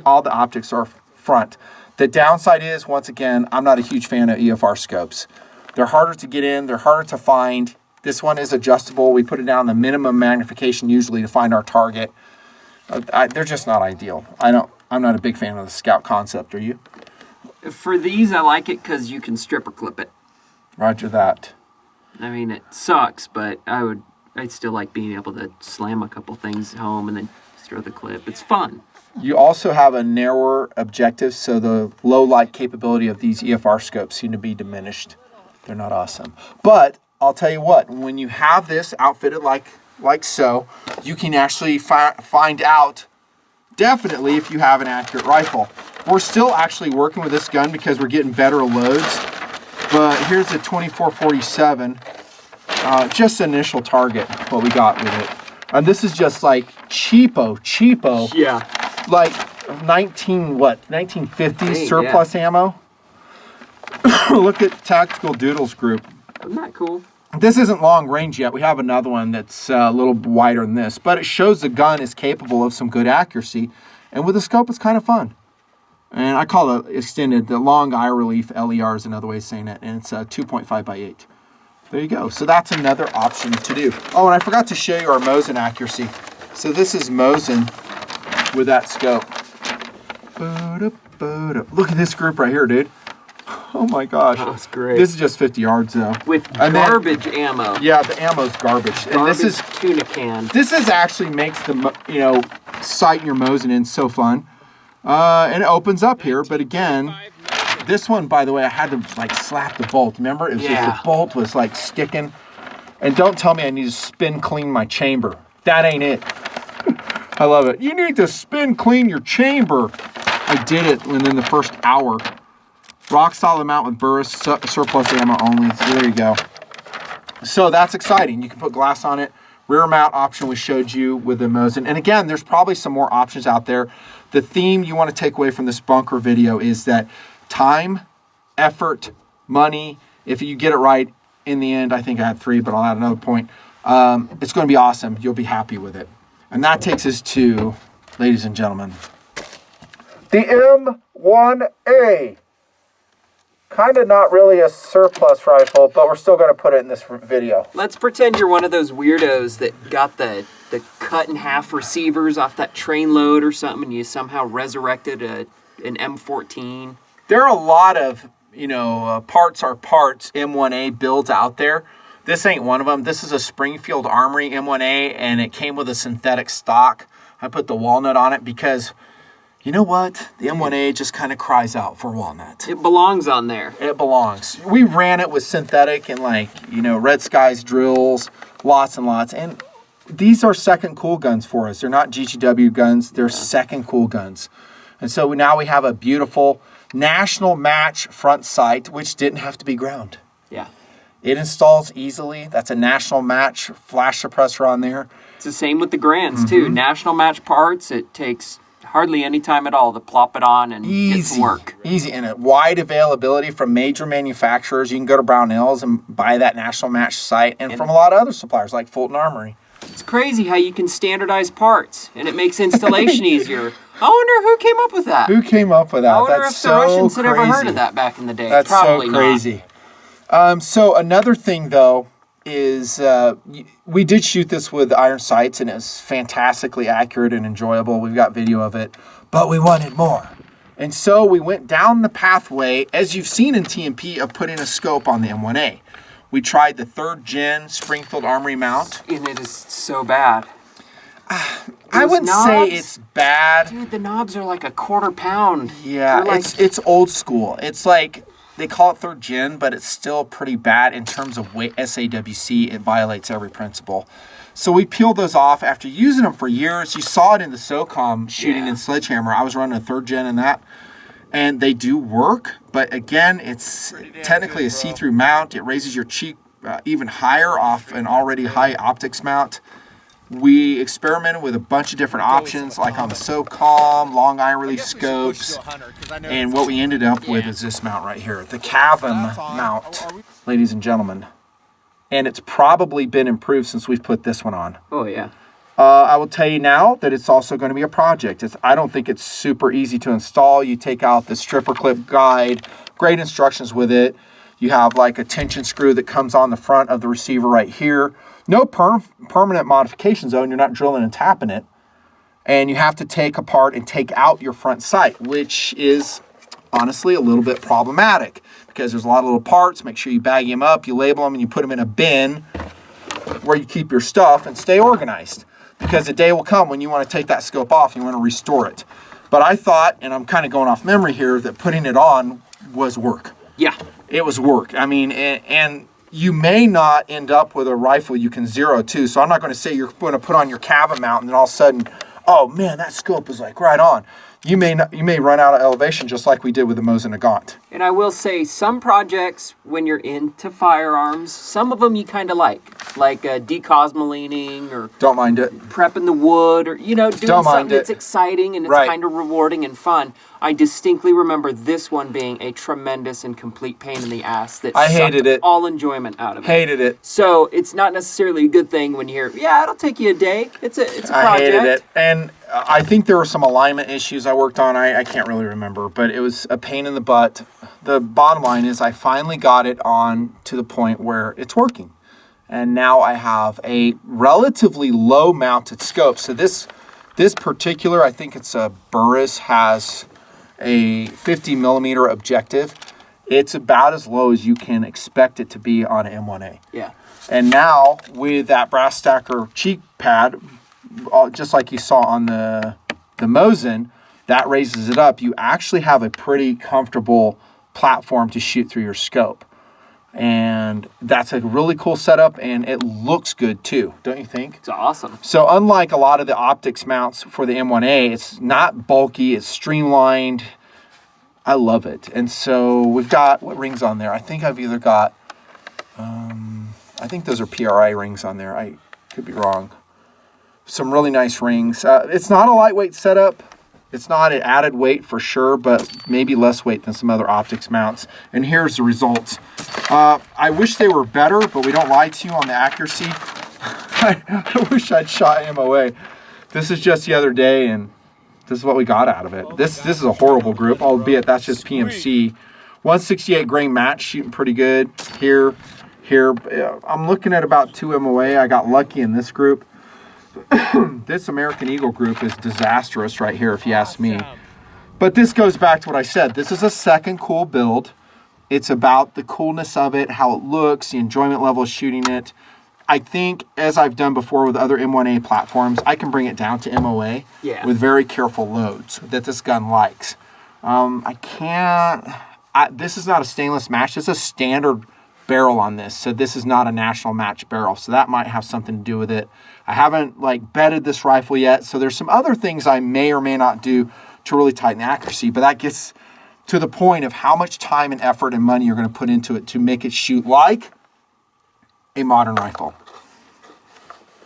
All the optics are front. The downside is, once again, I'm not a huge fan of EFR scopes. They're harder to get in. They're harder to find. This one is adjustable. We put it down the minimum magnification usually to find our target. They're just not ideal. I'm not a big fan of the Scout concept. Are you? For these, I like it because you can stripper clip it. Roger that. I mean, it sucks, but I'd still like being able to slam a couple things home and then just throw the clip. It's fun. You also have a narrower objective, so the low light capability of these EFR scopes seem to be diminished. They're not awesome. But I'll tell you what, when you have this outfitted like so, you can actually find out definitely if you have an accurate rifle. We're still actually working with this gun because we're getting better loads. But here's the 2447, just initial target, what we got with it. And this is just like cheapo, Yeah. like 1950s Dang, surplus ammo. Look at Tactical Doodles Group. Isn't that cool? This isn't long range yet. We have another one that's a little wider than this, but it shows the gun is capable of some good accuracy. And with the scope, it's kind of fun. And I call it extended, the long eye relief LER is another way of saying it. And it's 2.5 by 8. There you go. So that's another option to do. Oh, and I forgot to show you our Mosin accuracy. So this is Mosin with that scope. Look at this group right here, dude. Oh my gosh. That's great. This is just 50 yards though. With And then- garbage ammo. Yeah, the ammo's garbage. And Garbage this is tuna can. actually makes the sight in your Mosin in so fun. And it opens up here, but again, this one, by the way, I had to like slap the bolt. Remember, it was just the bolt was like sticking. And don't tell me I need to spin clean my chamber. That ain't it. I love it. You need to spin clean your chamber. I did it within the first hour. Rock solid mount with Burris, surplus ammo only. So there you go. So that's exciting. You can put glass on it. Rear mount option we showed you with the Mosin. And again, there's probably some more options out there. The theme you want to take away from this bunker video is that time, effort, money, if you get it right, in the end, I think I had 3, but I'll add another point. It's going to be awesome. You'll be happy with it. And that takes us to, ladies and gentlemen, the M1A. Kind of not really a surplus rifle, but we're still going to put it in this video. Let's pretend you're one of those weirdos that got the cut in half receivers off that train load or something, and you somehow resurrected an M14. There are a lot of, parts are parts M1A builds out there. This ain't one of them. This is a Springfield Armory M1A, and it came with a synthetic stock. I put the walnut on it because, you know what? The M1A just kind of cries out for walnut. It belongs on there. It belongs. We ran it with synthetic and Red Skies drills, lots and lots. And these are second cool guns for us. They're not GTW guns. They're second cool guns. And so now we have a beautiful national match front sight, which didn't have to be ground. Yeah. It installs easily. That's a national match flash suppressor on there. It's the same with the Grands, too. National match parts, it takes hardly any time at all to plop it on and get to work. Easy, and a wide availability from major manufacturers. You can go to Brownells and buy that national match site, and from a lot of other suppliers like Fulton Armory. It's crazy how you can standardize parts, and it makes installation easier. I wonder who came up with that. Who came up with that? I wonder That's if so the Russians had ever heard crazy. of that back in the day. That's Probably so crazy. So another thing, though, is we did shoot this with iron sights, and it's fantastically accurate and enjoyable. We've got video of it, but we wanted more. And so we went down the pathway, as you've seen in TMP, of putting a scope on the M1A. We tried the 3rd gen Springfield Armory mount. And it is so bad. I wouldn't say it's bad. Dude, the knobs are like a quarter pound. Yeah, They're like, it's old school. It's like, they call it 3rd gen, but it's still pretty bad in terms of weight. SAWC, it violates every principle. So we peeled those off after using them for years. You saw it in the SOCOM shooting in Sledgehammer. I was running a 3rd gen in that. And they do work, but again, it's technically a see-through mount. It raises your cheek even higher off an already high optics mount. We experimented with a bunch of different options, like on the SOCOM, long iron relief scopes, and what we ended up with is this mount right here, the Cavum mount, ladies and gentlemen. And it's probably been improved since we've put this one on. oh, yeah. I will tell you now that it's also going to be a project. I don't think it's super easy to install. You take out the stripper clip guide, great instructions with it. You have like a tension screw that comes on the front of the receiver right here. No permanent modifications though, and you're not drilling and tapping it. And you have to take apart and take out your front sight, which is honestly a little bit problematic because there's a lot of little parts. Make sure you bag them up, you label them, and you put them in a bin where you keep your stuff and stay organized. Because the day will come when you want to take that scope off and you want to restore it. But I thought, and I'm kind of going off memory here, that putting it on was work. Yeah. It was work. I mean, and you may not end up with a rifle you can zero to. So I'm not going to say you're going to put on your Cavum mount and then all of a sudden, oh man, that scope is like right on. You may run out of elevation just like we did with the Mosin Nagant. And I will say, some projects, when you're into firearms, some of them you kind of like decosmolining or Don't mind it. prepping the wood or, doing Don't mind something it. that's exciting and it's Right. kind of rewarding and fun. I distinctly remember this one being a tremendous and complete pain in the ass that I sucked hated it. all enjoyment out of it. Hated it. So it's not necessarily a good thing when you hear, yeah, it'll take you a day. It's a project. I hated it. And I think there were some alignment issues I worked on. I can't really remember, but it was a pain in the butt. The bottom line is I finally got it on to the point where it's working. And now I have a relatively low mounted scope. So this particular, I think it's a Burris, has a 50 millimeter objective. It's about as low as you can expect it to be on an M1A. Yeah. And now with that brass stacker cheek pad, just like you saw on the Mosin, that raises it up. You actually have a pretty comfortable platform to shoot through your scope. And that's a really cool setup, and it looks good too, don't you think? It's awesome. So unlike a lot of the optics mounts for the M1A, it's not bulky, it's streamlined. I love it. And so we've got, what rings on there? I think I've either got, I think those are PRI rings on there. I could be wrong. Some really nice rings. It's not a lightweight setup. It's not an added weight for sure, but maybe less weight than some other optics mounts. And here's the results. I wish they were better, but we don't lie to you on the accuracy. I wish I'd shot MOA. This is just the other day, and this is what we got out of it. This is a horrible group, albeit that's just PMC. 168 grain match, shooting pretty good. Here. I'm looking at about 2 MOA. I got lucky in this group. This American Eagle group is disastrous right here, if you ask me. But this goes back to what I said. This is a second cool build. It's about the coolness of it, how it looks, the enjoyment level of shooting it. I think, as I've done before with other M1A platforms, I can bring it down to MOA with very careful loads that this gun likes. This is not a stainless match. It's a standard barrel on this, so this is not a national match barrel, so that might have something to do with it. I haven't bedded this rifle yet, so there's some other things I may or may not do to really tighten the accuracy, but that gets to the point of how much time and effort and money you're going to put into it to make it shoot like a modern rifle.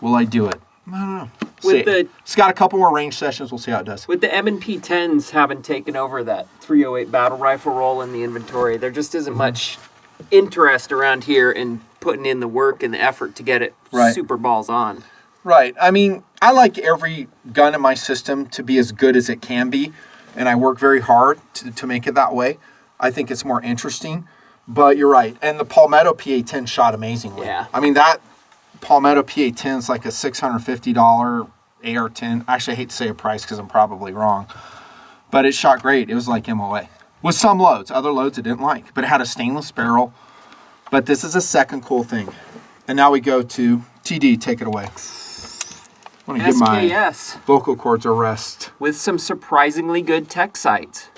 Will I do it? I don't know. With It's got a couple more range sessions. We'll see how it does. With the M&P 10s having taken over that 308 battle rifle role in the inventory, there just isn't much interest around here in putting in the work and the effort to get it super balls on. Right. I mean, I like every gun in my system to be as good as it can be, and I work very hard to make it that way. I think it's more interesting, but you're right. And the Palmetto PA-10 shot amazingly. Yeah. I mean, that Palmetto PA-10 is like a $650 AR-10. Actually, I hate to say a price because I'm probably wrong, but it shot great. It was like MOA. With some loads. Other loads I didn't like, but it had a stainless barrel. But this is a second cool thing. And now we go to TD. Take it away. I want to give my SKS vocal cords a rest. with some surprisingly good tech sights.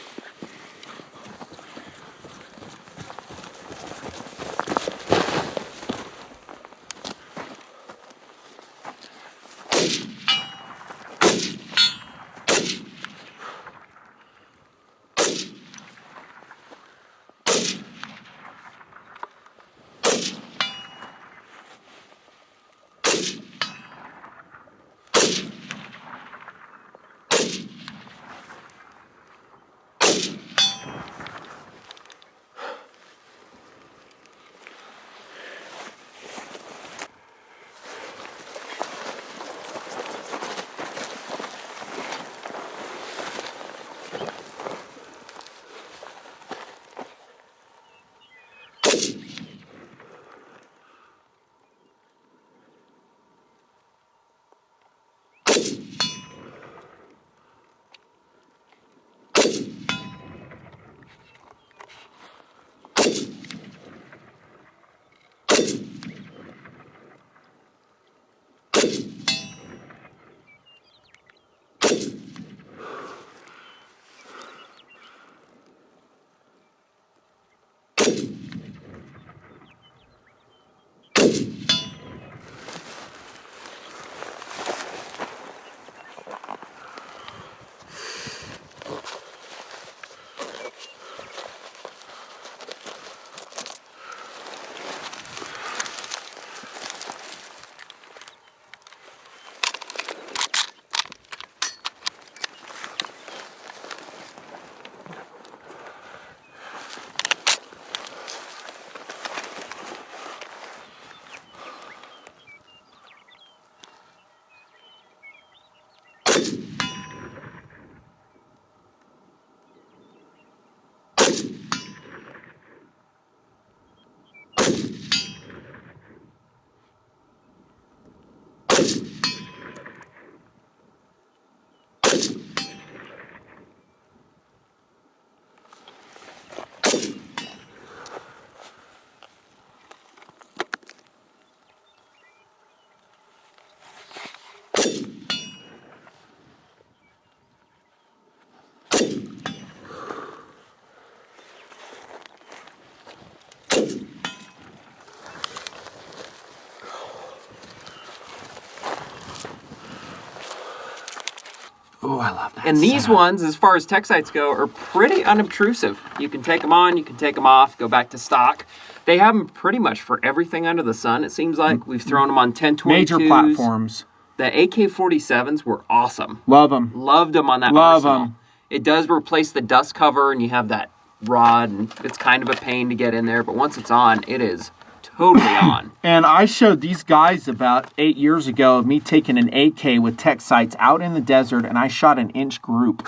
Oh, I love that. And these ones, as far as tech sights go, are pretty unobtrusive. You can take them on, you can take them off, go back to stock. They have them pretty much for everything under the sun, it seems like. We've thrown them on 1022s. Major platforms. The AK-47s were awesome. Love them. Loved them on that Love Arsenal. them. It does replace the dust cover, and you have that rod, and it's kind of a pain to get in there, but once it's on, it is totally on. And I showed these guys about 8 years ago of me taking an AK with tech sights out in the desert, and I shot an inch group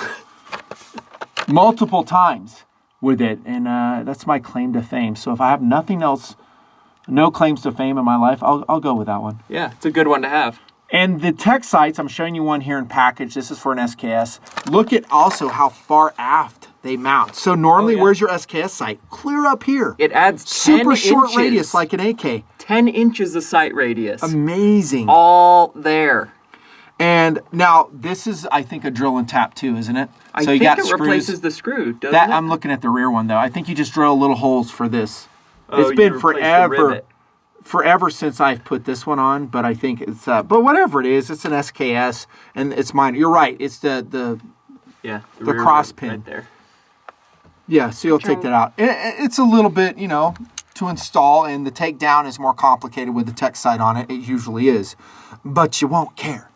multiple times with it. And that's my claim to fame. So if I have nothing else, no claims to fame in my life, I'll go with that one. Yeah, it's a good one to have. And the tech sights, I'm showing you one here in package. This is for an SKS. Look at also how far aft they mount. So normally, where's your SKS sight? Clear up here. It adds 10 super short inches. radius like an AK. 10 inches of sight radius. Amazing. All there. And now this is, I think, a drill and tap too, isn't it? I so you think got it screws. replaces the screw, doesn't That it? I'm looking at the rear one though. I think you just drill little holes for this. Oh, It's you been replaced the forever. rivet. Since I've put this one on, but I think it's but whatever it is, it's an SKS and it's mine. You're right. It's the Yeah, the rear cross rivet pin. right there. yeah. So you'll take that out. It's a little bit, to install, and the takedown is more complicated with the tech sight on it. It usually is. But you won't care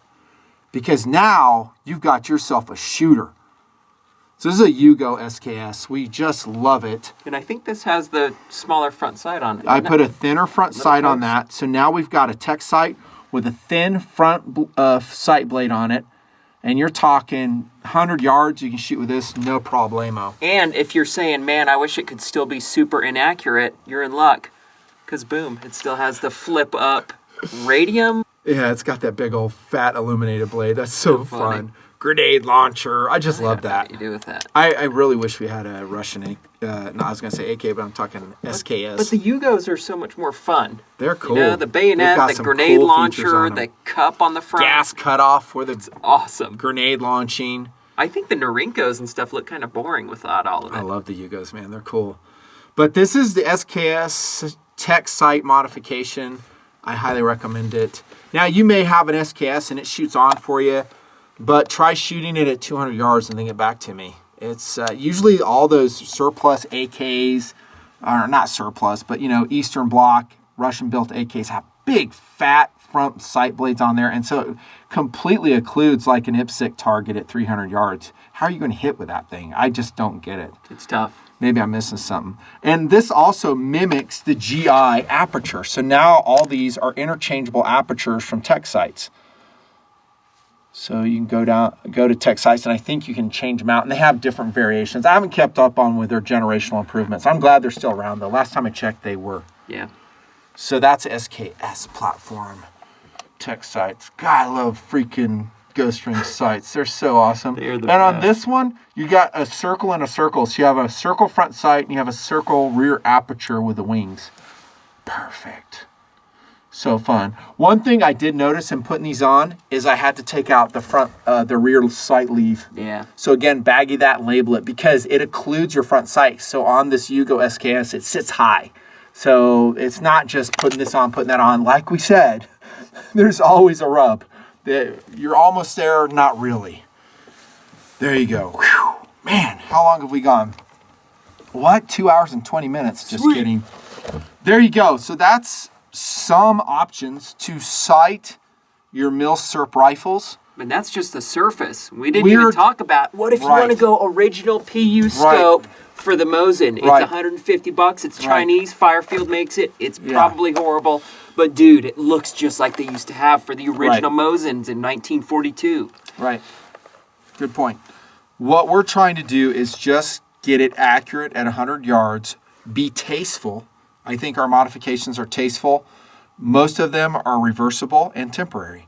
because now you've got yourself a shooter. So this is a Yugo SKS. We just love it. And I think this has the smaller front sight on it. I put a thinner front sight on that. So now we've got a tech sight with a thin front sight blade on it. And you're talking 100 yards, you can shoot with this, no problemo. And if you're saying, man, I wish it could still be super inaccurate, you're in luck. Because boom, it still has the flip up radium. Yeah, it's got that big old fat illuminated blade. That's so fun. Grenade launcher. I just love that. What do you do with that? I really wish we had a Russian, no, I was going to say AK, but I'm talking SKS. But the Yugos are so much more fun. They're cool. You know, the bayonet, the grenade launcher, the cup on the front. Gas cutoff with its awesome. Grenade launching. I think the Norinkos and stuff look kind of boring without all of it. I love the Yugos, man. They're cool. But this is the SKS tech sight modification. I highly recommend it. Now, you may have an SKS and it shoots on for you, but try shooting it at 200 yards and then get back to me. It's usually all those surplus AKs, or not surplus, but Eastern Bloc, Russian-built AKs have big, fat front sight blades on there, and so it completely occludes like an IPSC target at 300 yards. How are you going to hit with that thing? I just don't get it. It's tough. Maybe I'm missing something. And this also mimics the GI aperture. So now all these are interchangeable apertures from tech sights. So you can go to tech sights, and I think you can change them out. And they have different variations. I haven't kept up on with their generational improvements. I'm glad they're still around, though. Last time I checked, they were. Yeah. So that's SKS platform tech sights. God, I love freaking Ghost Ring sights. They're so awesome. They're the best. On best. this one, you got a circle and a circle. So you have a circle front sight and you have a circle rear aperture with the wings. Perfect. So fun. One thing I did notice in putting these on is I had to take out the rear sight leaf. Yeah. So again, baggy that, label it, because it occludes your front sight. So on this Yugo SKS, it sits high. So it's not just putting this on, putting that on. Like we said, there's always a rub. You're almost there, not really. There you go. Whew. Man, how long have we gone? What? 2 hours and 20 minutes. Just Sweet. kidding. There you go. So that's some options to sight your Milsurp rifles. And that's just the surface. We didn't even talk about what if you want to go original PU scope for the Mosin. It's $150. It's Chinese. Firefield makes it. It's probably horrible. But dude, it looks just like they used to have for the original Mosins in 1942. Right. Good point. What we're trying to do is just get it accurate at 100 yards, be tasteful. I think our modifications are tasteful. Most of them are reversible and temporary.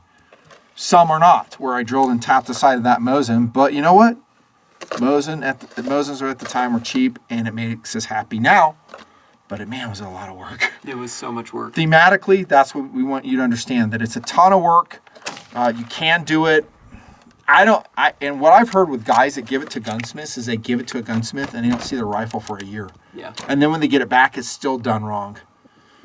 Some are not, where I drilled and tapped the side of that Mosin. But you know what? Mosins at the time were cheap, and it makes us happy now. But it was a lot of work. It was so much work. Thematically, that's what we want you to understand, that it's a ton of work. You can do it. And what I've heard with guys that give it to gunsmiths is they give it to a gunsmith and they don't see their rifle for a year. Yeah. And then when they get it back, it's still done wrong.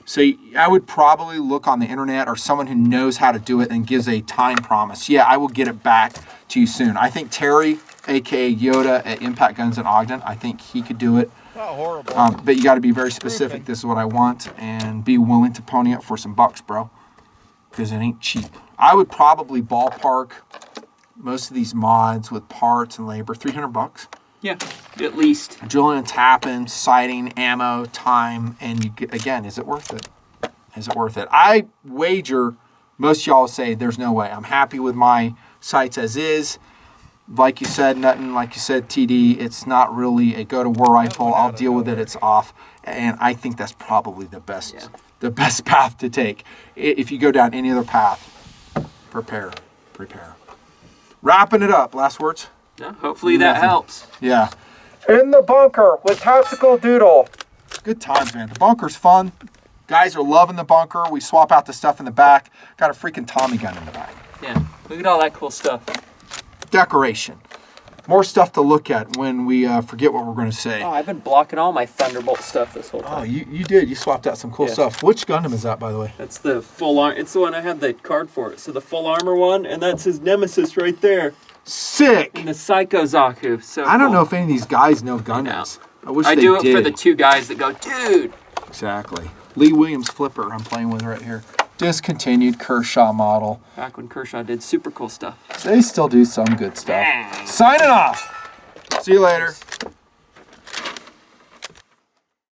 So I would probably look on the internet or someone who knows how to do it and gives a time promise. Yeah, I will get it back to you soon. I think Terry, a.k.a. Yoda at Impact Guns in Ogden, I think he could do it. Not horrible. But you got to be very specific. This is what I want, and be willing to pony up for some bucks, bro, because it ain't cheap. I would probably ballpark most of these mods with parts and labor, $300. Yeah, at least. Drilling and tapping, sighting, ammo, time, and again, is it worth it? Is it worth it? I wager most of y'all say there's no way. I'm happy with my sights as is. Like you said, nothing. Like you said, TD, it's not really a go-to-war rifle. I'll deal with it. It's off, and I think that's probably the best path to take. If you go down any other path, prepare. Wrapping it up. Last words. Yeah, hopefully that helps. Yeah. In the bunker with Tactical Doodle. Good times, man. The bunker's fun. Guys are loving the bunker. We swap out the stuff in the back. Got a freaking Tommy gun in the back. Yeah. Look at all that cool stuff. Decoration. More stuff to look at when we forget what we're going to say. Oh, I've been blocking all my Thunderbolt stuff this whole time. Oh, you did. You swapped out some cool stuff. Which Gundam is that, by the way? That's the full armor. It's the one I had the card for. So the full armor one, and that's his nemesis right there. Sick. And the Psycho Zaku. So I don't know if any of these guys know Gundams. I wish I they do it did. for the two guys that go, dude, Exactly. Lee Williams flipper I'm playing with right here. Discontinued Kershaw model. Back when Kershaw did super cool stuff. They still do some good stuff. Signing off. See you later.